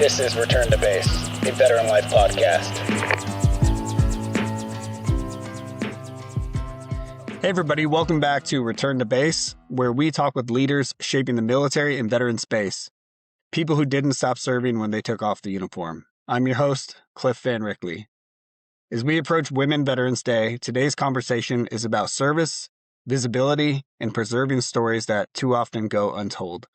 This is Return to Base, a Veteran Life podcast. Hey everybody, welcome back to Return to Base, where we talk with leaders shaping the military and veteran space. People who didn't stop serving when they took off the uniform. I'm your host, Cliff Van Rickley. As we approach Women Veterans Day, today's conversation is about service, visibility, and preserving stories that too often go untold.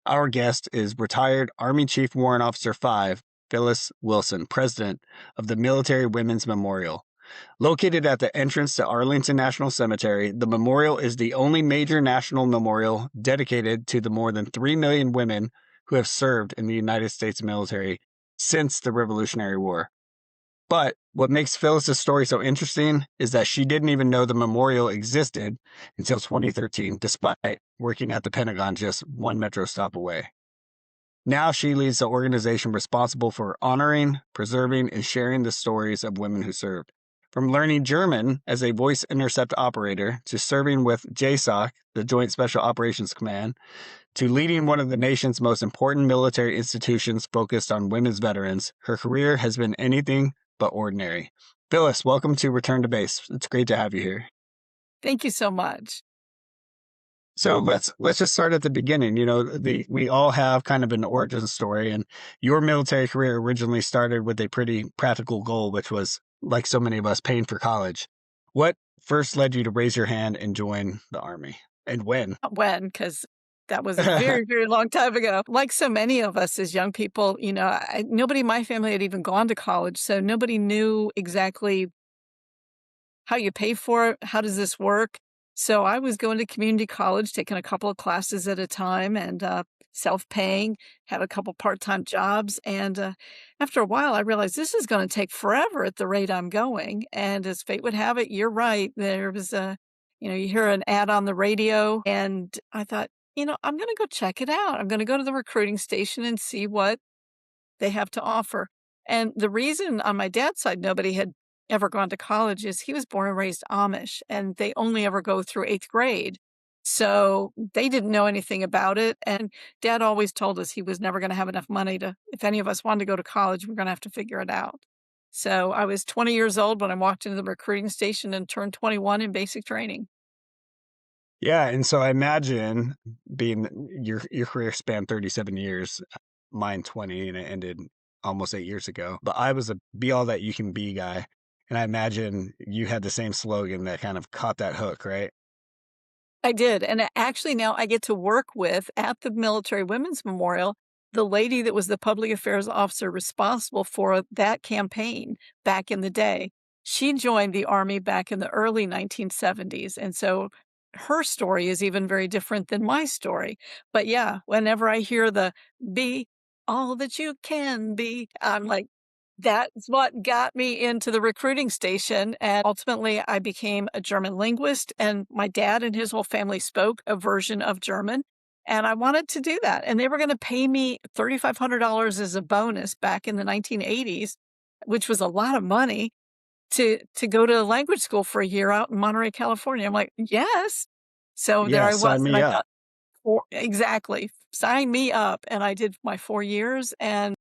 Our guest is retired Army Chief Warrant Officer 5, Phyllis Wilson, president of the Military Women's Memorial. Located at the entrance to Arlington National Cemetery, the memorial is the only major national memorial dedicated to the more than 3 million women who have served in the United States military since the Revolutionary War. But what makes Phyllis's story so interesting is that she didn't even know the memorial existed until 2013, despite working at the Pentagon just one metro stop away. Now she leads the organization responsible for honoring, preserving, and sharing the stories of women who served. From learning German as a voice intercept operator to serving with JSOC, the Joint Special Operations Command, to leading one of the nation's most important military institutions focused on women's veterans, her career has been anything but ordinary. Phyllis, welcome to Return to Base. It's great to have you here. Thank you so much. So let's just start at the beginning. You know, we all have kind of an origin story, and your military career originally started with a pretty practical goal, which was, like so many of us, paying for college. What first led you to raise your hand and join the Army, and when? When, because that was a very, very long time ago. Like so many of us as young people, nobody in my family had even gone to college, so nobody knew exactly how you pay for it, how does this work. So I was going to community college, taking a couple of classes at a time and self-paying, had a couple part-time jobs. And after a while, I realized this is going to take forever at the rate I'm going. And as fate would have it, you're right. There was you hear an ad on the radio, and I thought, I'm going to go check it out. I'm going to go to the recruiting station and see what they have to offer. And the reason on my dad's side nobody had ever gone to college is he was born and raised Amish, and they only ever go through 8th grade. So they didn't know anything about it. And Dad always told us he was never going to have enough money if any of us wanted to go to college, we're going to have to figure it out. So I was 20 years old when I walked into the recruiting station and turned 21 in basic training. Yeah, and so I imagine being your career spanned 37 years, mine 20, and it ended almost 8 years ago. But I was a be all that you can be guy. And I imagine you had the same slogan that kind of caught that hook, right? I did. And actually now I get to work with, at the Military Women's Memorial, the lady that was the public affairs officer responsible for that campaign back in the day. She joined the Army back in the early 1970s. And so her story is even very different than my story. But yeah, whenever I hear the be all that you can be, I'm like, that's what got me into the recruiting station. And ultimately, I became a German linguist. And my dad and his whole family spoke a version of German. And I wanted to do that. And they were going to pay me $3,500 as a bonus back in the 1980s, which was a lot of money, to go to language school for a year out in Monterey, California. I'm like, yes. So there I was. Sign me up. Exactly. Sign me up. And I did my 4 years and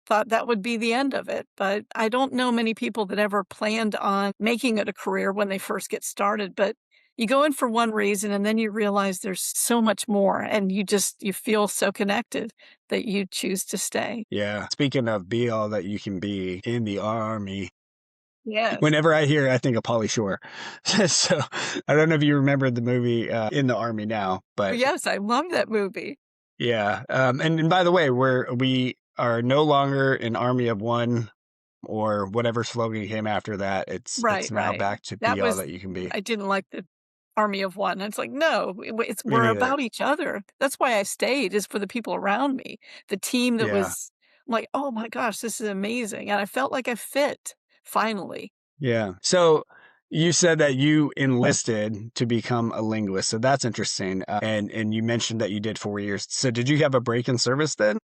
thought that would be the end of it. But I don't know many people that ever planned on making it a career when they first get started. But you go in for one reason and then you realize there's so much more, and you feel so connected that you choose to stay. Yeah. Speaking of be all that you can be in the Army, Yes. whenever I hear, I think of Pauly Shore. So I don't know if you remember the movie In the Army Now, but yes, I love that movie. Yeah. And by the way, we are no longer an Army of one, or whatever slogan came after that. It's now back to be all that you can be. I didn't like the Army of one. It's like, no, we're neither. about each other. That's why I stayed, is for the people around me. The team that was, I'm like, oh my gosh, this is amazing. And I felt like I fit finally. Yeah. So you said that you enlisted to become a linguist. So that's interesting. And you mentioned that you did 4 years. So did you have a break in service then?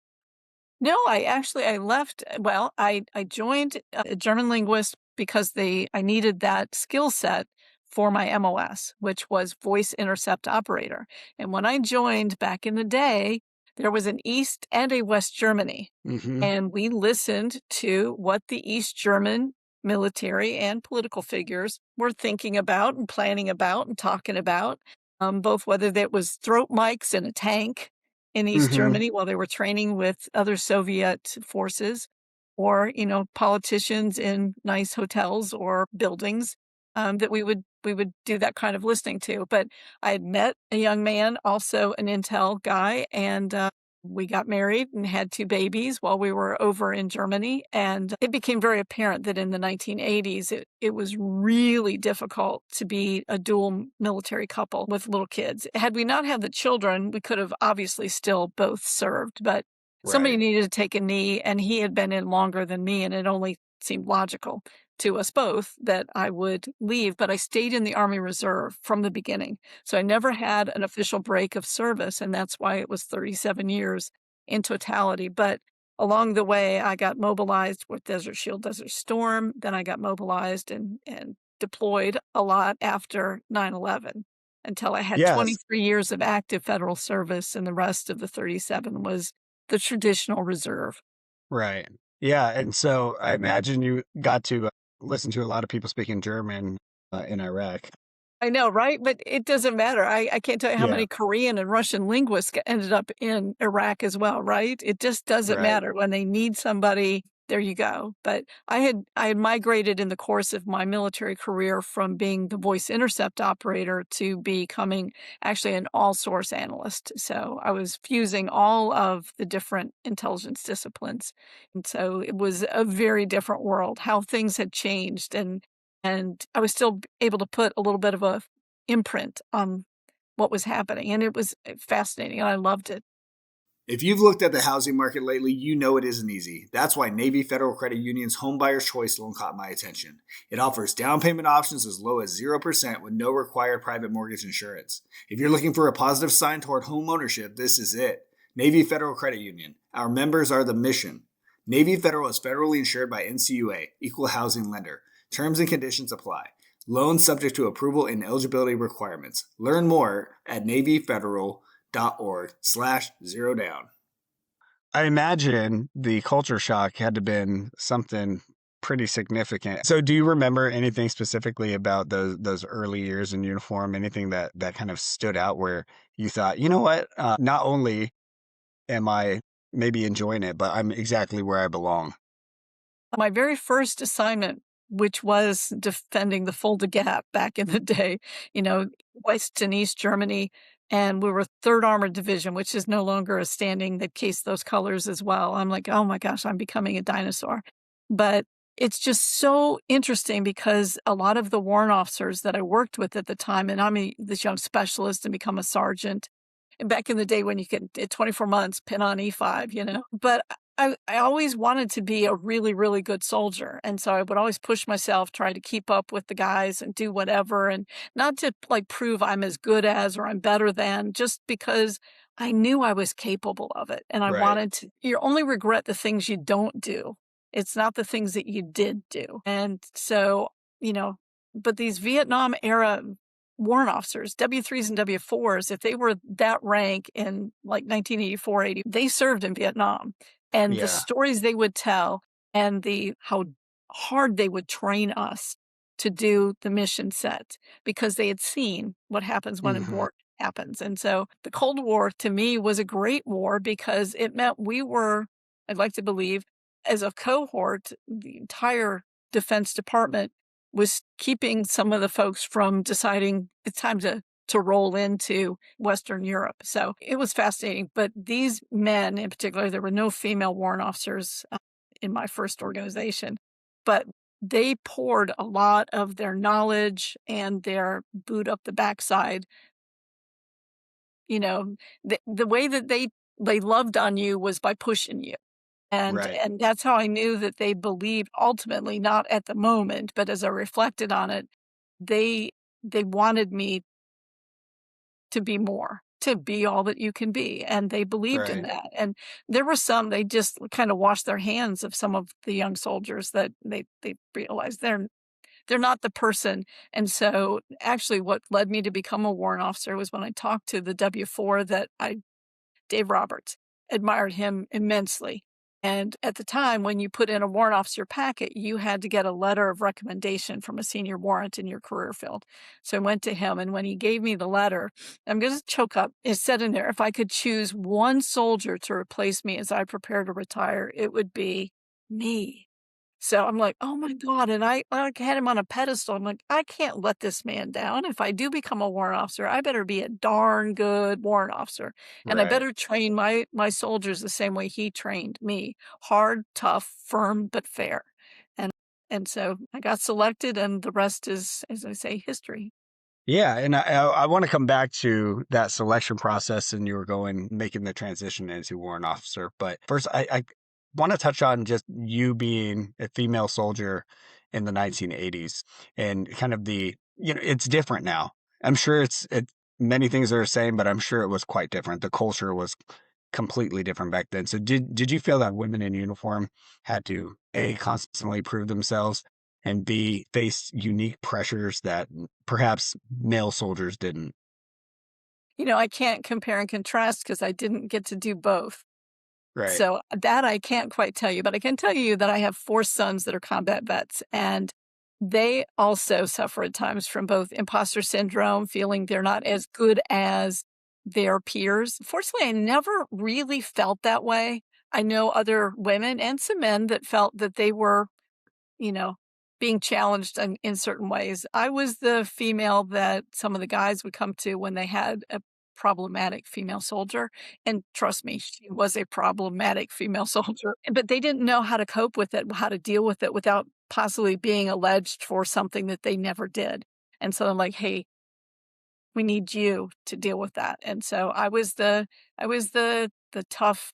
No, I left. Well, I joined a German linguist because I needed that skill set for my MOS, which was voice intercept operator. And when I joined back in the day, there was an East and a West Germany. Mm-hmm. And we listened to what the East German military and political figures were thinking about and planning about and talking about, both whether that was throat mics in a tank in East Mm-hmm. Germany while they were training with other Soviet forces, or, politicians in nice hotels or buildings, that we would do that kind of listening to. But I had met a young man, also an intel guy, and we got married and had 2 babies while we were over in Germany. And it became very apparent that in the 1980s, it was really difficult to be a dual military couple with little kids. Had we not had the children, we could have obviously still both served, but somebody Right. needed to take a knee, and he had been in longer than me, and it only seemed logical to us both that I would leave. But I stayed in the Army Reserve from the beginning. So I never had an official break of service, and that's why it was 37 years in totality. But along the way, I got mobilized with Desert Shield, Desert Storm. Then I got mobilized and deployed a lot after 9/11 until I had Yes. 23 years of active federal service, and the rest of the 37 was the traditional reserve. Right. Yeah. And so I imagine you got to listen to a lot of people speaking German in Iraq. I know, right? But it doesn't matter. I can't tell you how Yeah. many Korean and Russian linguists ended up in Iraq as well, right? It just doesn't Right. matter. When they need somebody, there you go. But I had migrated in the course of my military career from being the voice intercept operator to becoming actually an all source analyst. So I was fusing all of the different intelligence disciplines. And so it was a very different world, how things had changed, and I was still able to put a little bit of a imprint on what was happening, and it was fascinating, and I loved it. If you've looked at the housing market lately, you know it isn't easy. That's why Navy Federal Credit Union's Homebuyer's Choice loan caught my attention. It offers down payment options as low as 0% with no required private mortgage insurance. If you're looking for a positive sign toward home ownership, this is it. Navy Federal Credit Union. Our members are the mission. Navy Federal is federally insured by NCUA, Equal Housing Lender. Terms and conditions apply. Loans subject to approval and eligibility requirements. Learn more at NavyFederal.org/zero down. I imagine the culture shock had to have been something pretty significant. So do you remember anything specifically about those early years in uniform? Anything that kind of stood out where you thought, you know what, not only am I maybe enjoying it, but I'm exactly where I belong? My very first assignment, which was defending the Fulda Gap back in the day, West and East Germany, and we were 3rd Armored Division, which is no longer a standing that cased those colors as well. I'm like, "Oh my gosh, I'm becoming a dinosaur." But it's just so interesting because a lot of the warrant officers that I worked with at the time, and this young specialist and become a sergeant, and back in the day when you could, at 24 months, pin on E5. But I always wanted to be a really, really good soldier. And so I would always push myself, try to keep up with the guys and do whatever. And not to like prove I'm as good as or I'm better than, just because I knew I was capable of it. And I Right. wanted to, you only regret the things you don't do. It's not the things that you did do. And so, but these Vietnam era warrant officers, W3s and W4s, if they were that rank in like 1984, 80, they served in Vietnam. And the Yeah. stories they would tell and how hard they would train us to do the mission set, because they had seen what happens when a Hmm. war happens. And so the Cold War to me was a great war because it meant we were, I'd like to believe, as a cohort, the entire Defense Department was keeping some of the folks from deciding it's time to roll into Western Europe. So it was fascinating. But these men in particular, there were no female warrant officers in my first organization, but they poured a lot of their knowledge and their boot up the backside. The way that they loved on you was by pushing you. And Right. and that's how I knew that they believed, ultimately, not at the moment, but as I reflected on it, they they wanted me to be more, to be all that you can be, and they believed in Right. that. And there were some, they just kind of washed their hands of some of the young soldiers that they realized they're not the person. And so actually what led me to become a warrant officer was when I talked to the W4 Dave Roberts. admired him immensely. And at the time, when you put in a warrant officer packet, you had to get a letter of recommendation from a senior warrant in your career field. So I went to him, and when he gave me the letter, I'm going to choke up. It said in there, if I could choose one soldier to replace me as I prepare to retire, it would be me. So I'm like, oh my God. And I had him on a pedestal. I'm like, I can't let this man down. If I do become a warrant officer, I better be a darn good warrant officer. And I Right. better train my soldiers the same way he trained me. Hard, tough, firm, but fair. And so I got selected, and the rest is, as I say, history. Yeah, and I want to come back to that selection process, and you were making the transition into warrant officer. But first, I want to touch on just you being a female soldier in the 1980s and kind of it's different now. I'm sure many things are the same, but I'm sure it was quite different. The culture was completely different back then. So did you feel that women in uniform had to A, constantly prove themselves, and B, face unique pressures that perhaps male soldiers didn't? I can't compare and contrast because I didn't get to do both. Right. So that I can't quite tell you, but I can tell you that I have 4 sons that are combat vets, and they also suffer at times from both imposter syndrome, feeling they're not as good as their peers. Fortunately, I never really felt that way. I know other women and some men that felt that they were, you know, being challenged in certain ways. I was the female that some of the guys would come to when they had a problematic female soldier. And trust me, she was a problematic female soldier, but they didn't know how to cope with it, how to deal with it without possibly being alleged for something that they never did. And so I'm like, hey, we need you to deal with that. And so I was the tough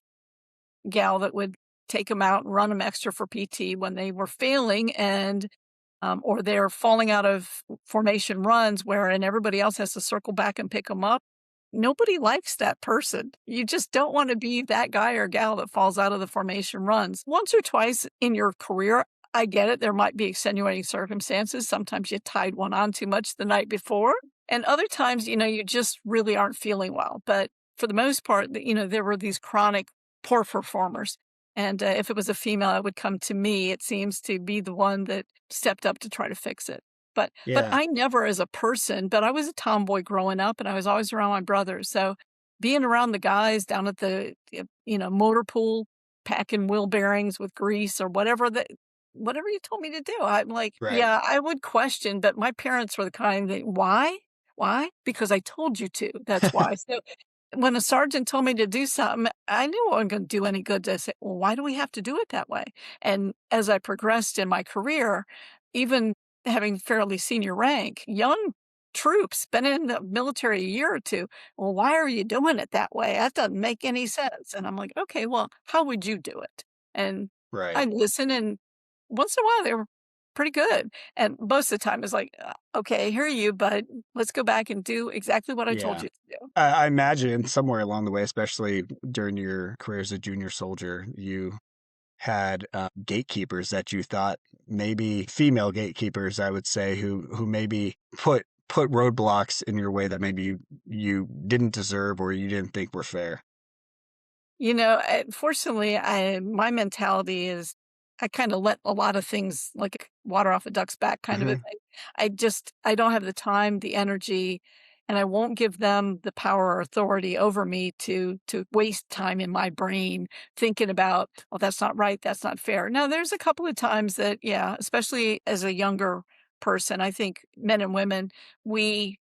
gal that would take them out and run them extra for PT when they were failing, and or they're falling out of formation runs and everybody else has to circle back and pick them up. Nobody likes that person. You just don't want to be that guy or gal that falls out of the formation runs. Once or twice in your career, I get it. There might be extenuating circumstances. Sometimes you tied one on too much the night before. And other times, you just really aren't feeling well. But for the most part, there were these chronic poor performers. And if it was a female, it would come to me. It seems to be the one that stepped up to try to fix it. But Yeah. I never as a person, but I was a tomboy growing up, and I was always around my brothers. So being around the guys down at the motor pool, packing wheel bearings with grease or whatever you told me to do, I'm like, Right. yeah, I would question, but my parents were the kind that, why? Why? Because I told you to. That's why. So when a sergeant told me to do something, I knew it wasn't going to do any good to say, well, why do we have to do it that way? And as I progressed in my career, even having fairly senior rank, young troops, been in the military a year or two, well, why are you doing it that way? That doesn't make any sense. And I'm like, okay, well, how would you do it? And Right. I'd listen, and once in a while they were pretty good. And most of the time it's like, okay, I hear you, but let's go back and do exactly what I told Yeah. you to do. I imagine somewhere along the way, especially during your career as a junior soldier, you had gatekeepers that you thought, maybe female gatekeepers, I would say, who maybe put roadblocks in your way that maybe you didn't deserve or you didn't think were fair. Fortunately, my mentality is I kind of let a lot of things like water off a duck's back kind of a Hmm. thing. I don't have the time, the energy, and I won't give them the power or authority over me to waste time in my brain thinking about, oh, that's not right, that's not fair. Now, there's a couple of times that, yeah, especially as a younger person, I think men and women, we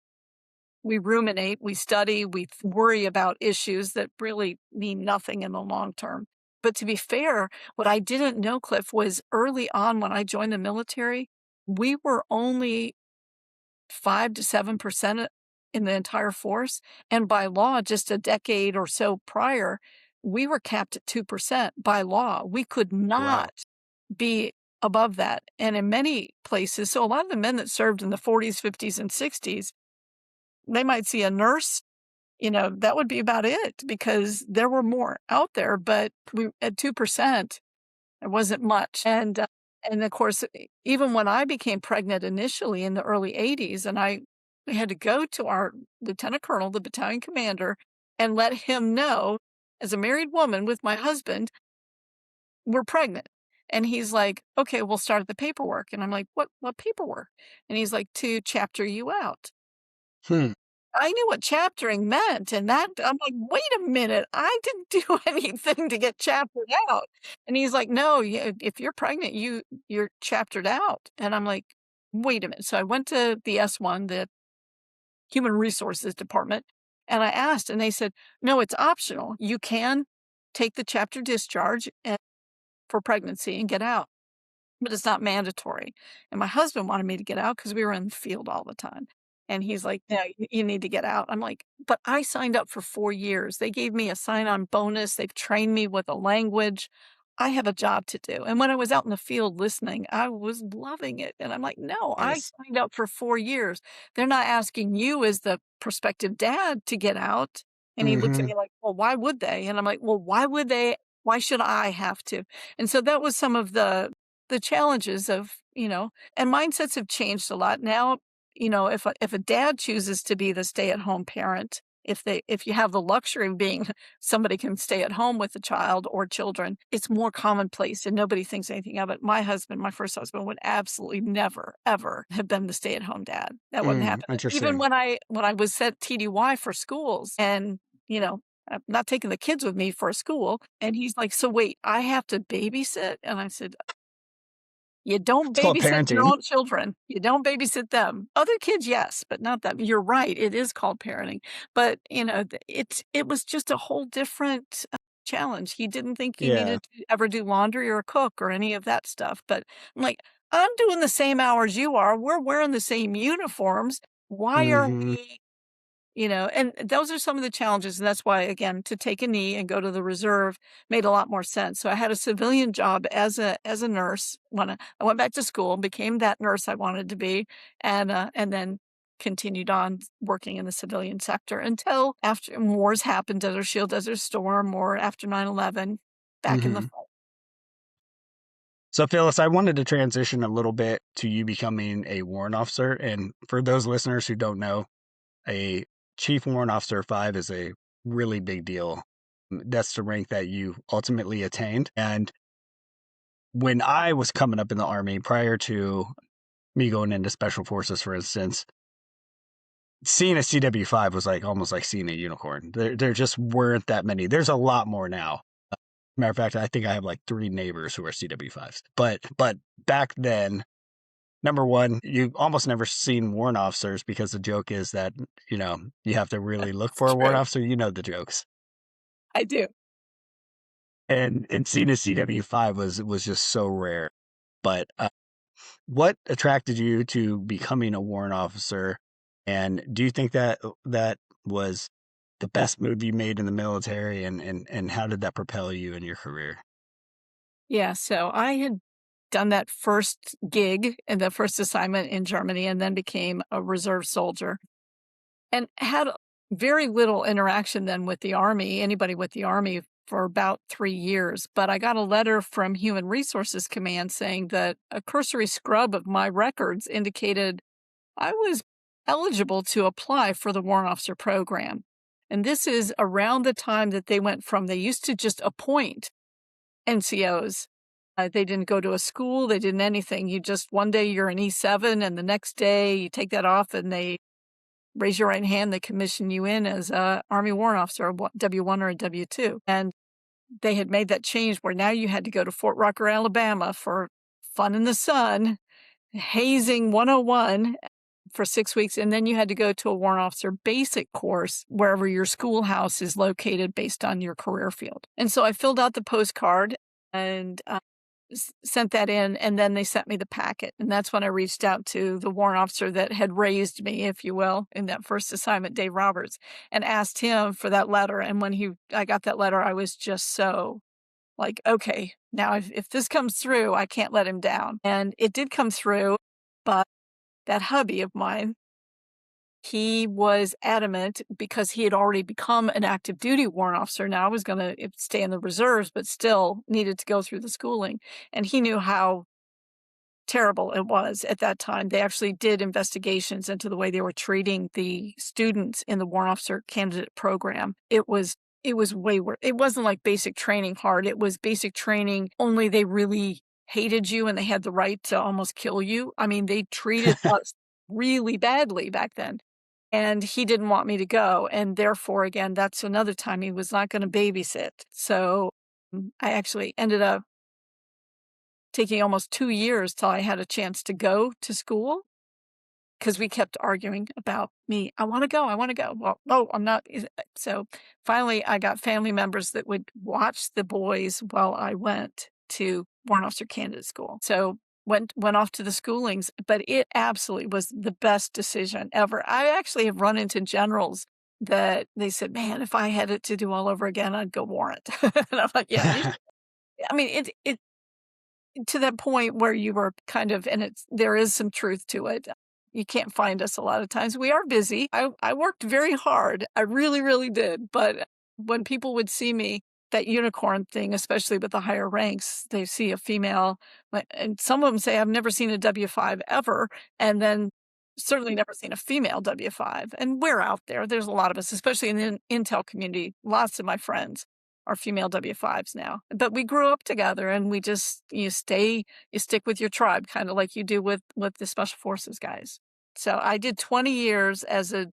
we ruminate, we study, worry about issues that really mean nothing in the long term. But to be fair, what I didn't know, Cliff, was early on when I joined the military, we were only 5 to 7% in the entire force. And by law, just a decade or so prior, we were capped at 2% by law. We could Wow. not be above that. And in many places, so a lot of the men that served in the 40s, 50s, and 60s, they might see a nurse, that would be about it because there were more out there, but we at 2%, it wasn't much. And of course, even when I became pregnant initially in the early 80s, and we had to go to our lieutenant colonel, the battalion commander, and let him know as a married woman with my husband, we're pregnant. And he's like, okay, we'll start the paperwork. And I'm like, what paperwork? And he's like, to chapter you out. Hmm. I knew what chaptering meant, and that I'm like, "Wait a minute, I didn't do anything to get chaptered out." And he's like, "No, if you're pregnant, you're chaptered out." And I'm like, "Wait a minute." So I went to the S1, the Human Resources Department, and I asked, and they said, "No, it's optional. You can take the chapter discharge for pregnancy and get out, but it's not mandatory." And my husband wanted me to get out because we were in the field all the time. And he's like, "No, you need to get out." I'm like, "But I signed up for 4 years. They gave me a sign-on bonus. They've trained me with a language. I have a job to do." And when I was out in the field listening, I was loving it. And I'm like, "No, I Nice. signed up for 4 years. They're not asking you as the prospective dad to get out." And he looks at Mm-hmm. me like, "Well, why would they?" And I'm like, "Well, why would they? Why should I have to?" And so that was some of the challenges of, and mindsets have changed a lot. Now, if a dad chooses to be the stay-at-home parent, if you have the luxury of being somebody can stay at home with a child or children, it's more commonplace and nobody thinks anything of it. My first husband, would absolutely never, ever have been the stay-at-home dad. That wouldn't happen. Even Interesting. when I was at TDY for schools and, I'm not taking the kids with me for school. And he's like, "So wait, I have to babysit?" And I said, "You don't It's called babysit your parenting. own children. You don't babysit them. Other kids, yes, but not them." You're right. It is called parenting. But, it was just a whole different challenge. He didn't think he Yeah. needed to ever do laundry or cook or any of that stuff. But I'm like, I'm doing the same hours you are. We're wearing the same uniforms. Why are Mm-hmm. and those are some of the challenges. And that's why, again, to take a knee and go to the reserve made a lot more sense. So I had a civilian job as a nurse when I went back to school, became that nurse I wanted to be, and then continued on working in the civilian sector until after wars happened, Desert Shield, Desert Storm, or after 9/11, back in the Mm-hmm. fight. So, Phyllis, I wanted to transition a little bit to you becoming a warrant officer. And for those listeners who don't know, a Chief Warrant Officer 5 is a really big deal. That's the rank that you ultimately attained. And when I was coming up in the Army, prior to me going into Special Forces, for instance, seeing a CW5 was like almost like seeing a unicorn. There just weren't that many. There's a lot more now. Matter of fact, I think I have like 3 neighbors who are CW5s. But back then, number one, you almost never seen warrant officers because the joke is that, you have to really look It's for a warrant true. officer. You know the jokes. I do. And seeing a CW5 was just so rare. But what attracted you to becoming a warrant officer? And do you think that was the best move you made in the military? And how did that propel you in your career? Yeah. So I had done that first gig and the first assignment in Germany and then became a reserve soldier. And had very little interaction then with the Army, anybody with the Army, for about 3 years. But I got a letter from Human Resources Command saying that a cursory scrub of my records indicated I was eligible to apply for the warrant officer program. And this is around the time that they used to just appoint NCOs. They didn't go to a school, they didn't anything. You just, one day you're an E7, and the next day you take that off and they raise your right hand, they commission you in as a Army Warrant Officer, a W1 or a W2. And they had made that change where now you had to go to Fort Rucker, Alabama for fun in the sun, hazing 101 for 6 weeks. And then you had to go to a warrant officer basic course wherever your schoolhouse is located based on your career field. And so I filled out the postcard and sent that in, and then they sent me the packet. And that's when I reached out to the warrant officer that had raised me, if you will, in that first assignment, Dave Roberts, and asked him for that letter. And when I got that letter, I was just so like, okay, now if this comes through, I can't let him down. And it did come through, but that hubby of mine, he was adamant because he had already become an active duty warrant officer. Now I was going to stay in the reserves, but still needed to go through the schooling. And he knew how terrible it was at that time. They actually did investigations into the way they were treating the students in the warrant officer candidate program. It was it was way worse. It wasn't like basic training hard. It was basic training, only they really hated you and they had the right to almost kill you. I mean, they treated us really badly back then. And he didn't want me to go. And therefore, again, that's another time he was not going to babysit. So I actually ended up taking almost 2 years till I had a chance to go to school, because we kept arguing about me. I want to go. I want to go. Well, no, I'm not. So finally, I got family members that would watch the boys while I went to Warrant Officer Candidate School. So went off to the schoolings, but it absolutely was the best decision ever. I actually have run into generals that they said, "Man, if I had it to do all over again, I'd go warrant." And I'm like, "Yeah." I mean, it to that point where you were kind of, and there is some truth to it. You can't find us a lot of times. We are busy. I worked very hard. I really, really did. But when people would see me, that unicorn thing, especially with the higher ranks, they see a female, and some of them say, I've never seen a W-5 ever. And then certainly never seen a female W-5. And we're out there. There's a lot of us, especially in the intel community. Lots of my friends are female W-5s now. But we grew up together, and we just, you stick with your tribe, kind of like you do with the Special Forces guys. So I did 20 years as a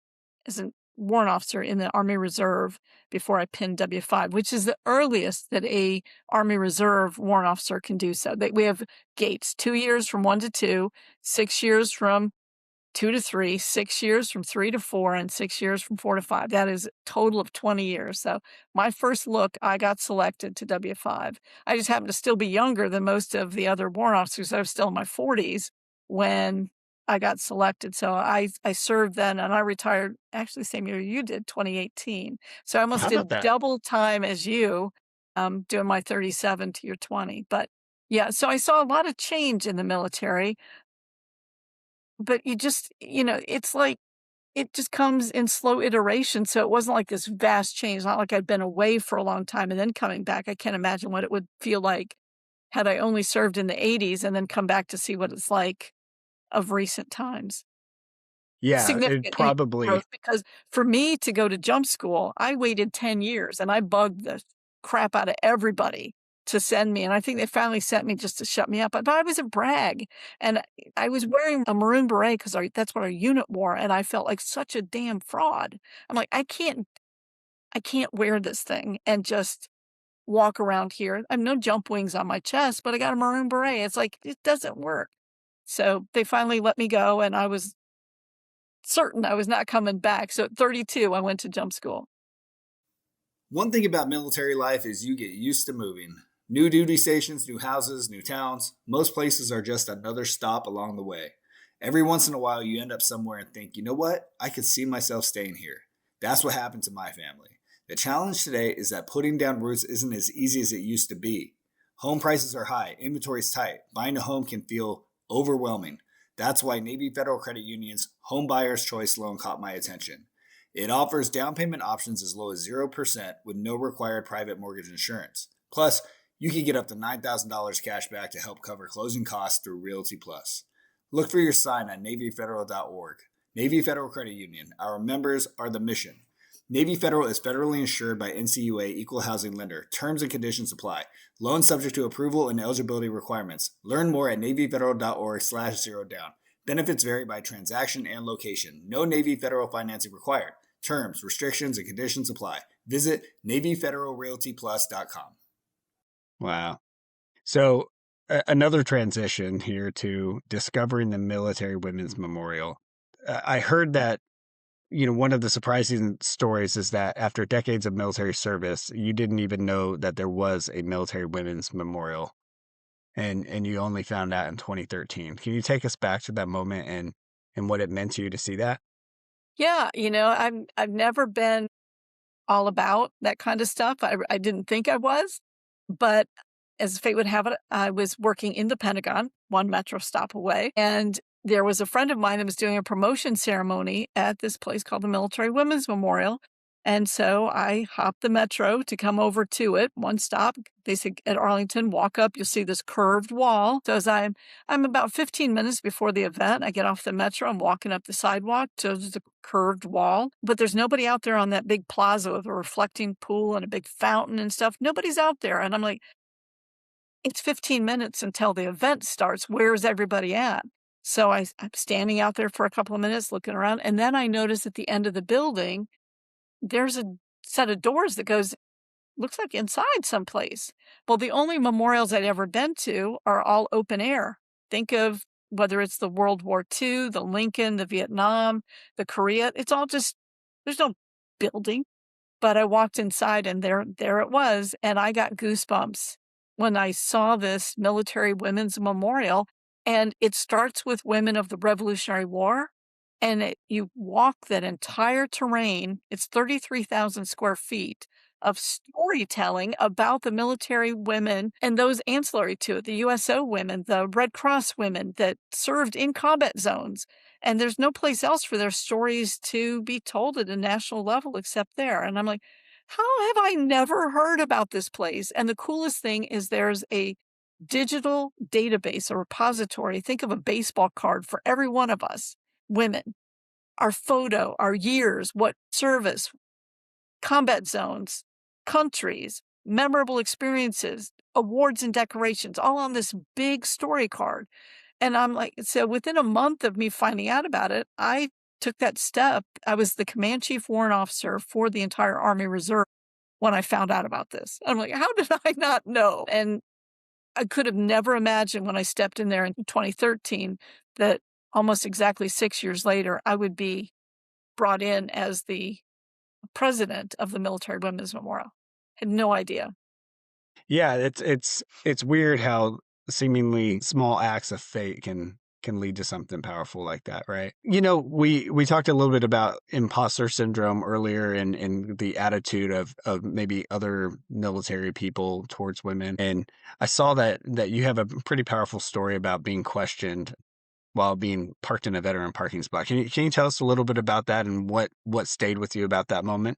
warrant officer in the Army Reserve before I pinned W-5, which is the earliest that a Army Reserve warrant officer can do so. We have gates, 2 years from 1 to 2, 6 years from 2 to 3, 6 years from 3 to 4, and 6 years from 4 to 5. That is a total of 20 years. So my first look, I got selected to W-5. I just happened to still be younger than most of the other warrant officers. I was still in my 40s when I got selected. So I served then, and I retired actually the same year you did, 2018. So I almost How about did that? double time as you, doing my 37 to your 20. But yeah, so I saw a lot of change in the military. But you just, it's like, it just comes in slow iteration. So it wasn't like this vast change. Not like I'd been away for a long time and then coming back. I can't imagine what it would feel like had I only served in the 80s and then come back to see what it's like of recent times. Yeah, it Significant probably. growth, because for me to go to jump school, I waited 10 years and I bugged the crap out of everybody to send me. And I think they finally sent me just to shut me up. But I was a brag. And I was wearing a maroon beret because that's what our unit wore. And I felt like such a damn fraud. I'm like, I can't wear this thing and just walk around here. I have no jump wings on my chest, but I got a maroon beret. It's like, it doesn't work. So they finally let me go, and I was certain I was not coming back. So at 32, I went to jump school. One thing about military life is you get used to moving. New duty stations, new houses, new towns. Most places are just another stop along the way. Every once in a while, you end up somewhere and think, you know what? I could see myself staying here. That's what happened to my family. The challenge today is that putting down roots isn't as easy as it used to be. Home prices are high, inventory's tight. Buying a home can feel overwhelming. That's why Navy Federal Credit Union's Home Buyer's Choice loan caught my attention. It offers down payment options as low as 0% with no required private mortgage insurance. Plus, you can get up to $9,000 cash back to help cover closing costs through Realty Plus. Look for your sign on NavyFederal.org. Navy Federal Credit Union. Our members are the mission. Navy Federal is federally insured by NCUA Equal Housing Lender. Terms and conditions apply. Loan subject to approval and eligibility requirements. Learn more at NavyFederal.org/zerodown. Benefits vary by transaction and location. No Navy Federal financing required. Terms, restrictions, and conditions apply. Visit NavyFederalRealtyPlus.com. Wow. So another transition here to discovering the Military Women's Memorial. I heard that, one of the surprising stories is that after decades of military service, you didn't even know that there was a Military Women's Memorial, and you only found out in 2013. Can you take us back to that moment and what it meant to you to see that? Yeah, I've never been all about that kind of stuff. I didn't think I was, but as fate would have it, I was working in the Pentagon, one metro stop away, and there was a friend of mine that was doing a promotion ceremony at this place called the Military Women's Memorial. And so I hopped the metro to come over to it. One stop, they said at Arlington, walk up, you'll see this curved wall. So as I'm about 15 minutes before the event, I get off the metro, I'm walking up the sidewalk to the curved wall, but there's nobody out there on that big plaza with a reflecting pool and a big fountain and stuff. Nobody's out there. And I'm like, it's 15 minutes until the event starts. Where's everybody at? So I'm standing out there for a couple of minutes looking around. And then I notice at the end of the building, there's a set of doors that goes, looks like inside someplace. Well, the only memorials I'd ever been to are all open air. Think of whether it's the World War II, the Lincoln, the Vietnam, the Korea. It's all just, there's no building. But I walked inside and there it was. And I got goosebumps when I saw this military women's memorial. And it starts with women of the Revolutionary War. And you walk that entire terrain, it's 33,000 square feet of storytelling about the military women and those ancillary to it, the USO women, the Red Cross women that served in combat zones. And there's no place else for their stories to be told at a national level except there. And I'm like, how have I never heard about this place? And the coolest thing is there's a digital database, a repository. Think of a baseball card for every one of us women, our photo, our years, what service, combat zones, countries, memorable experiences, awards and decorations, all on this big story card. And I'm like, so within a month of me finding out about it, I took that step. I was the Command Chief Warrant Officer for the entire Army Reserve when I found out about this. I'm like, how did I not know? And I could have never imagined when I stepped in there in 2013 that almost exactly 6 years later, I would be brought in as the president of the Military Women's Memorial. Had no idea. Yeah, it's weird how seemingly small acts of fate can lead to something powerful like that, right? You know, we talked a little bit about imposter syndrome earlier and the attitude of maybe other military people towards women. And I saw that you have a pretty powerful story about being questioned while being parked in a veteran parking spot. Can you tell us a little bit about that and what stayed with you about that moment?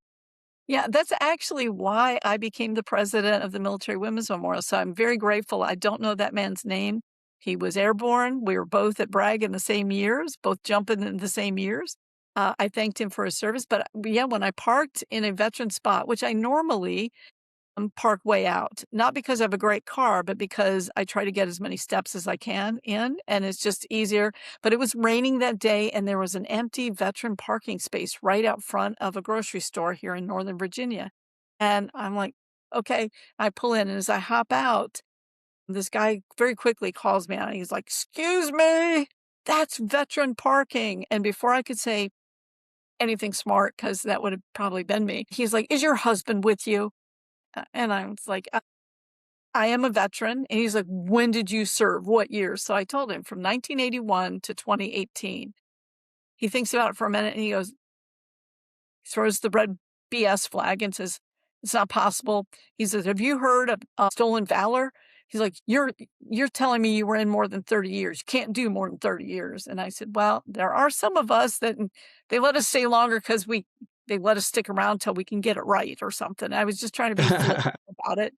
Yeah, that's actually why I became the president of the Military Women's Memorial. So I'm very grateful. I don't know that man's name. He was airborne. We were both at Bragg in the same years, both jumping in the same years. I thanked him for his service. But yeah, when I parked in a veteran spot, which I normally park way out, not because I have a great car, but because I try to get as many steps as I can in, and it's just easier. But it was raining that day, and there was an empty veteran parking space right out front of a grocery store here in Northern Virginia. And I'm like, okay, I pull in, and as I hop out, this guy very quickly calls me out, and he's like, excuse me, that's veteran parking. And before I could say anything smart, because that would have probably been me, he's like, is your husband with you? And I was like, I am a veteran. And he's like, when did you serve? What year? So I told him from 1981 to 2018. He thinks about it for a minute and he goes, throws the red BS flag and says, it's not possible. He says, have you heard of stolen valor? He's like, you're telling me you were in more than 30 years. You can't do more than 30 years. And I said, well, there are some of us that they let us stay longer because they let us stick around till we can get it right or something. I was just trying to be flippant about it.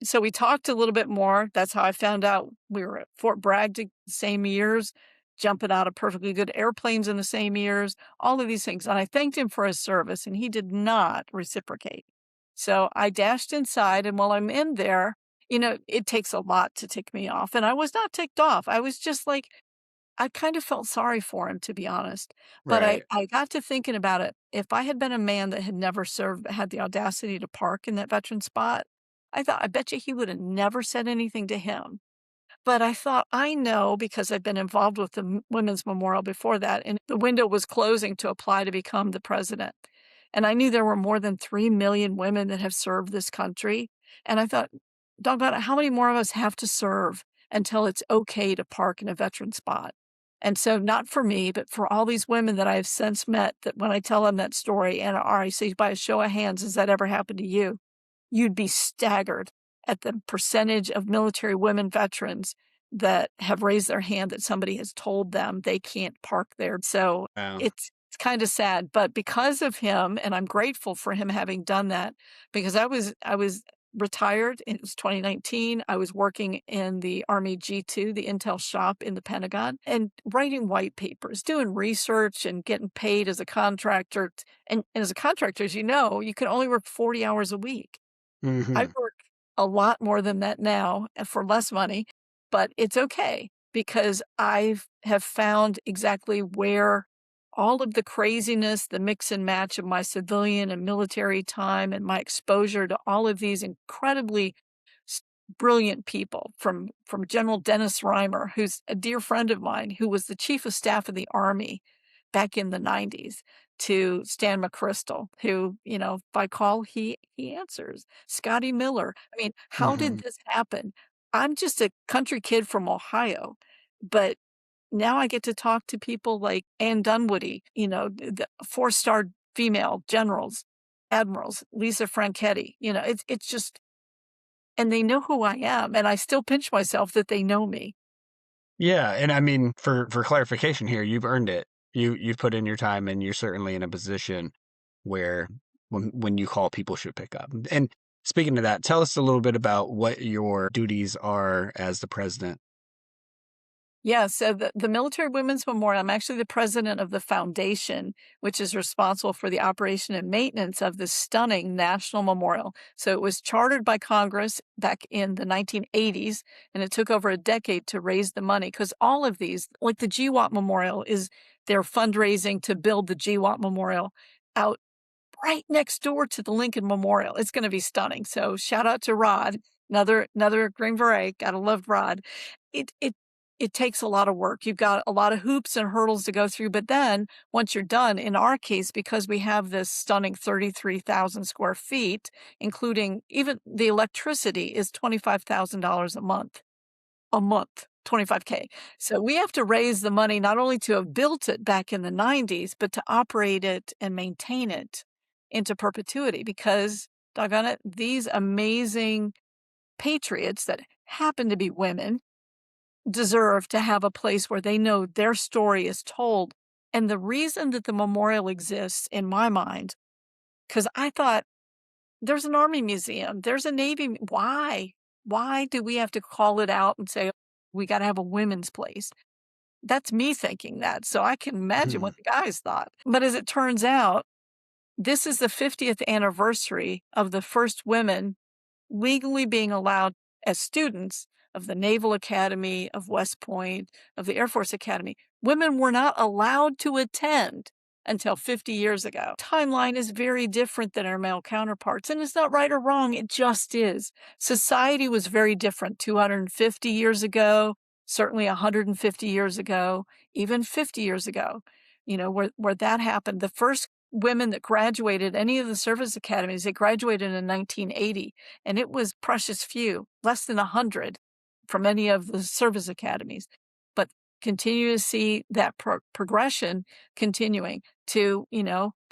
So we talked a little bit more. That's how I found out we were at Fort Bragg the same years, jumping out of perfectly good airplanes in the same years, all of these things. And I thanked him for his service, and he did not reciprocate. So I dashed inside, and while I'm in there, it takes a lot to tick me off. And I was not ticked off. I was just like, I kind of felt sorry for him, to be honest. But Right. I got to thinking about it. If I had been a man that had never served, but had the audacity to park in that veteran spot, I thought, I bet you he would have never said anything to him. But I thought, I know because I've been involved with the Women's Memorial before that, and the window was closing to apply to become the president. And I knew there were more than 3 million women that have served this country. And I thought, doggone it, how many more of us have to serve until it's okay to park in a veteran spot? And so not for me, but for all these women that I have since met, that when I tell them that story, and I say, by a show of hands, has that ever happened to you? You'd be staggered at the percentage of military women veterans that have raised their hand that somebody has told them they can't park there. So Wow. it's kind of sad, but because of him, and I'm grateful for him having done that, because I was retired. It was 2019. I was working in the Army G2, the intel shop in the Pentagon, and writing white papers, doing research and getting paid as a contractor. And as a contractor, as you know, you can only work 40 hours a week. I work a lot more than that now for less money, but it's okay because I have found exactly where all of the craziness, the mix and match of my civilian and military time and my exposure to all of these incredibly brilliant people, from General Dennis Reimer, who's a dear friend of mine, who was the chief of staff of the Army back in the 90s, to Stan McChrystal, who, if I call, he answers. Scotty Miller. I mean, how did this happen? I'm just a country kid from Ohio, but now I get to talk to people like Ann Dunwoody, the 4-star female generals, admirals, Lisa Franchetti. It's just, and they know who I am, and I still pinch myself that they know me. Yeah, and I mean, for clarification here, you've earned it. You've put in your time, and you're certainly in a position where when you call, people should pick up. And speaking of that, tell us a little bit about what your duties are as the president. Yeah, so the Military Women's Memorial, I'm actually the president of the foundation, which is responsible for the operation and maintenance of this stunning national memorial. So it was chartered by Congress back in the 1980s, and it took over a decade to raise the money, because all of these, like the GWAT Memorial, is their fundraising to build the GWAT Memorial out right next door to the Lincoln Memorial. It's going to be stunning. So shout out to Rod, another Green Beret. Gotta love Rod. It takes a lot of work. You've got a lot of hoops and hurdles to go through. But then once you're done, in our case, because we have this stunning 33,000 square feet, including even the electricity, is $25,000 a month. 25K. So we have to raise the money not only to have built it back in the 90s, but to operate it and maintain it into perpetuity, because, doggone it, these amazing patriots that happen to be women deserve to have a place where they know their story is told. And the reason that the memorial exists, in my mind, because I thought, there's an Army museum, there's a Navy. Why do we have to call it out and say, we got to have a women's place? That's me thinking that. So I can imagine what the guys thought. But as it turns out, this is the 50th anniversary of the first women legally being allowed as students of the Naval Academy, of West Point, of the Air Force Academy. Women were not allowed to attend until 50 years ago. Timeline is very different than our male counterparts, and it's not right or wrong, it just is. Society was very different 250 years ago, certainly 150 years ago, even 50 years ago, where that happened. The first women that graduated any of the service academies, they graduated in 1980, and it was precious few, less than 100 from any of the service academies. But continue to see that progression continuing to,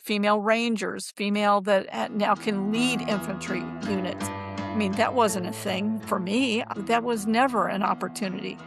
female rangers, female that now can lead infantry units. I mean, that wasn't a thing for me. That was never an opportunity.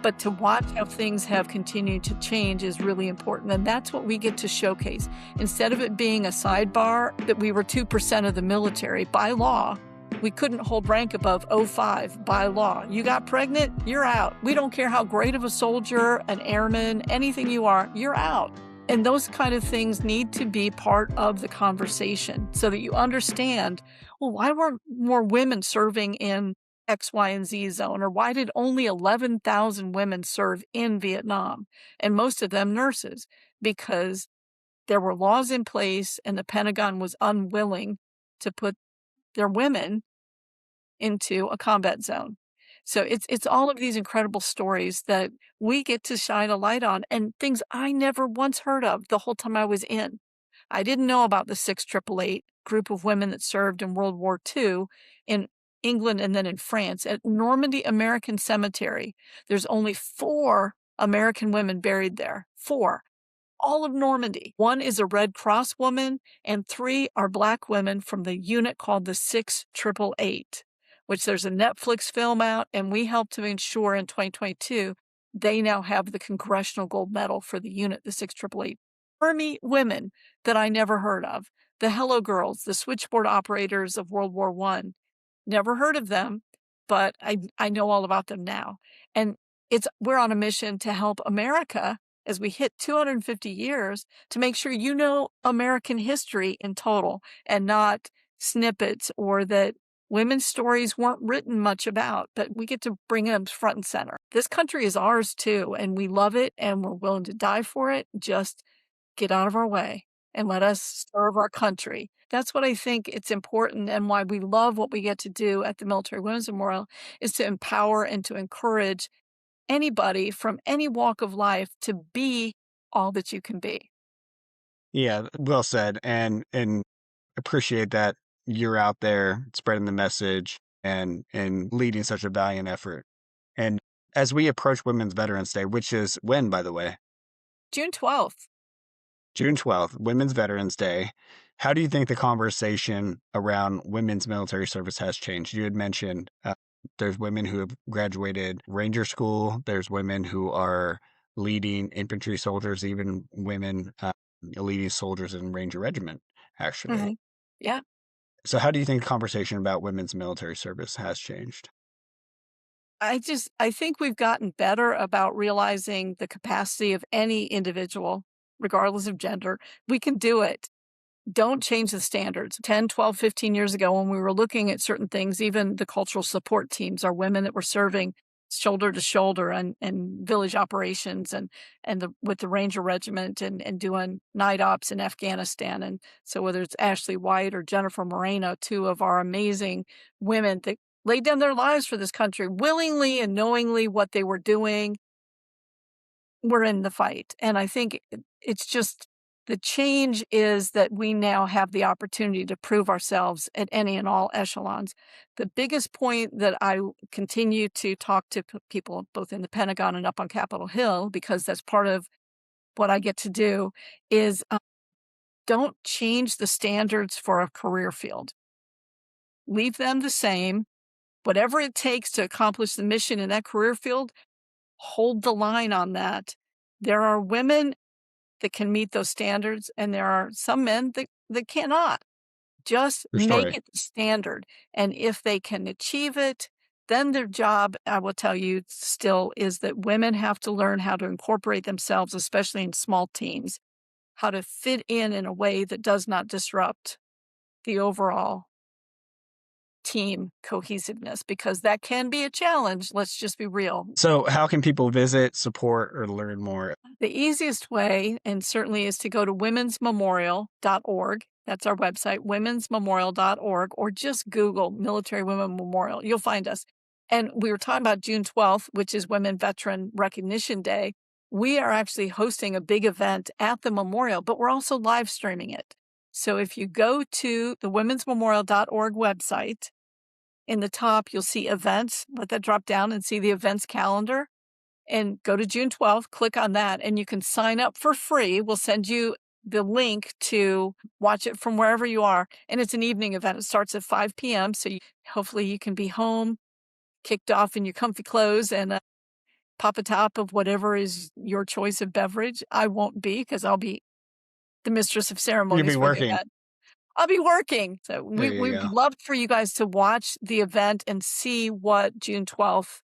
But to watch how things have continued to change is really important. And that's what we get to showcase. Instead of it being a sidebar that we were 2% of the military by law, we couldn't hold rank above 05 by law. You got pregnant, you're out. We don't care how great of a soldier, an airman, anything you are, you're out. And those kind of things need to be part of the conversation so that you understand, well, why weren't more women serving in X, Y, and Z zone? Or why did only 11,000 women serve in Vietnam? And most of them nurses, because there were laws in place and the Pentagon was unwilling to put their women into a combat zone. So it's all of these incredible stories that we get to shine a light on, and things I never once heard of the whole time I was in. I didn't know about the 6888 group of women that served in World War II in England and then in France. At Normandy American Cemetery, there's only 4 American women buried there. 4. All of Normandy. 1 is a Red Cross woman, and 3 are Black women from the unit called the 6888, which there's a Netflix film out, and we helped to ensure in 2022 they now have the Congressional Gold Medal for the unit, the 6888. Army women that I never heard of. The Hello Girls, the switchboard operators of World War I. Never heard of them, but I know all about them now. And we're on a mission to help America as we hit 250 years to make sure you know American history in total and not snippets or that women's stories weren't written much about, but we get to bring them front and center. This country is ours too, and we love it and we're willing to die for it. Just get out of our way and let us serve our country. That's what I think it's important, and why we love what we get to do at the Military Women's Memorial is to empower and to encourage anybody from any walk of life to be all that you can be. Yeah, well said. And appreciate that you're out there spreading the message and leading such a valiant effort. And as we approach Women's Veterans Day, which is when, by the way? June 12th. June 12th, Women's Veterans Day. How do you think the conversation around women's military service has changed? You had mentioned there's women who have graduated Ranger School. There's women who are leading infantry soldiers, even women leading soldiers in Ranger Regiment, actually. Mhm. Yeah. So how do you think the conversation about women's military service has changed? I think we've gotten better about realizing the capacity of any individual, regardless of gender. We can do it. Don't change the standards. 10, 12, 15 years ago, when we were looking at certain things, even the cultural support teams, our women that were serving shoulder to shoulder and village operations with the Ranger Regiment and doing night ops in Afghanistan. And so whether it's Ashley White or Jennifer Moreno, two of our amazing women that laid down their lives for this country willingly and knowingly what they were doing, we're in the fight. And I think it's just the change is that we now have the opportunity to prove ourselves at any and all echelons. The biggest point that I continue to talk to people both in the Pentagon and up on Capitol Hill, because that's part of what I get to do, is don't change the standards for a career field. Leave them the same. Whatever it takes to accomplish the mission in that career field, hold the line on that. There are women that can meet those standards, and there are some men that cannot. Just For make sure. it the standard. And if they can achieve it, then their job, I will tell you still, is that women have to learn how to incorporate themselves, especially in small teams, how to fit in a way that does not disrupt the overall team cohesiveness, because that can be a challenge. Let's just be real. So how can people visit, support, or learn more? The easiest way, and certainly, is to go to womensmemorial.org. That's our website, womensmemorial.org, or just Google Military Women Memorial. You'll find us. And we were talking about June 12th, which is Women Veteran Recognition Day. We are actually hosting a big event at the memorial, but we're also live streaming it. So if you go to the womensmemorial.org website, in the top, you'll see events. Let that drop down and see the events calendar. And go to June 12th, click on that, and you can sign up for free. We'll send you the link to watch it from wherever you are. And it's an evening event. It starts at 5 p.m. So hopefully you can be home, kicked off in your comfy clothes, and pop a top of whatever is your choice of beverage. I won't be, because I'll be the mistress of ceremonies. You'll be for the working. event. I'll be working. So There you we'd go. love for you guys to watch the event and see what June 12th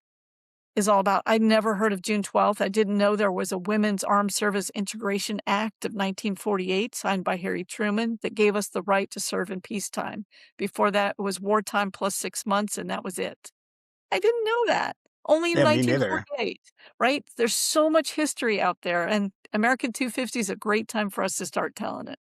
is all about. I'd never heard of June 12th. I didn't know there was a Women's Armed Service Integration Act of 1948 signed by Harry Truman that gave us the right to serve in peacetime. Before that, it was wartime plus 6 months, and that was it. I didn't know that. Only in Yeah, me neither. 1948, right? There's so much history out there, and American 250 is a great time for us to start telling it.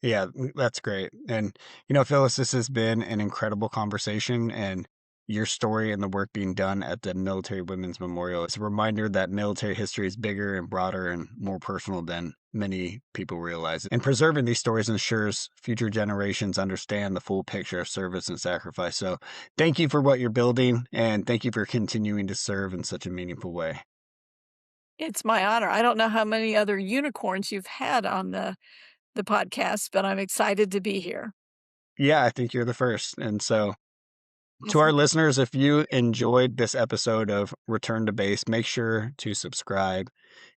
Yeah, that's great. And, Phyllis, this has been an incredible conversation, and your story and the work being done at the Military Women's Memorial is a reminder that military history is bigger and broader and more personal than many people realize. And preserving these stories ensures future generations understand the full picture of service and sacrifice. So thank you for what you're building, and thank you for continuing to serve in such a meaningful way. It's my honor. I don't know how many other unicorns you've had on the podcast, but I'm excited to be here. Yeah, I think you're the first. And so to our Awesome. listeners, if you enjoyed this episode of Return to Base, make sure to subscribe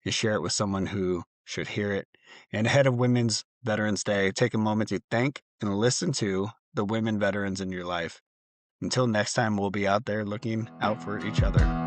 and share it with someone who should hear it. And ahead of Women's Veterans Day, take a moment to thank and listen to the women veterans in your life. Until next time, we'll be out there looking out for each other.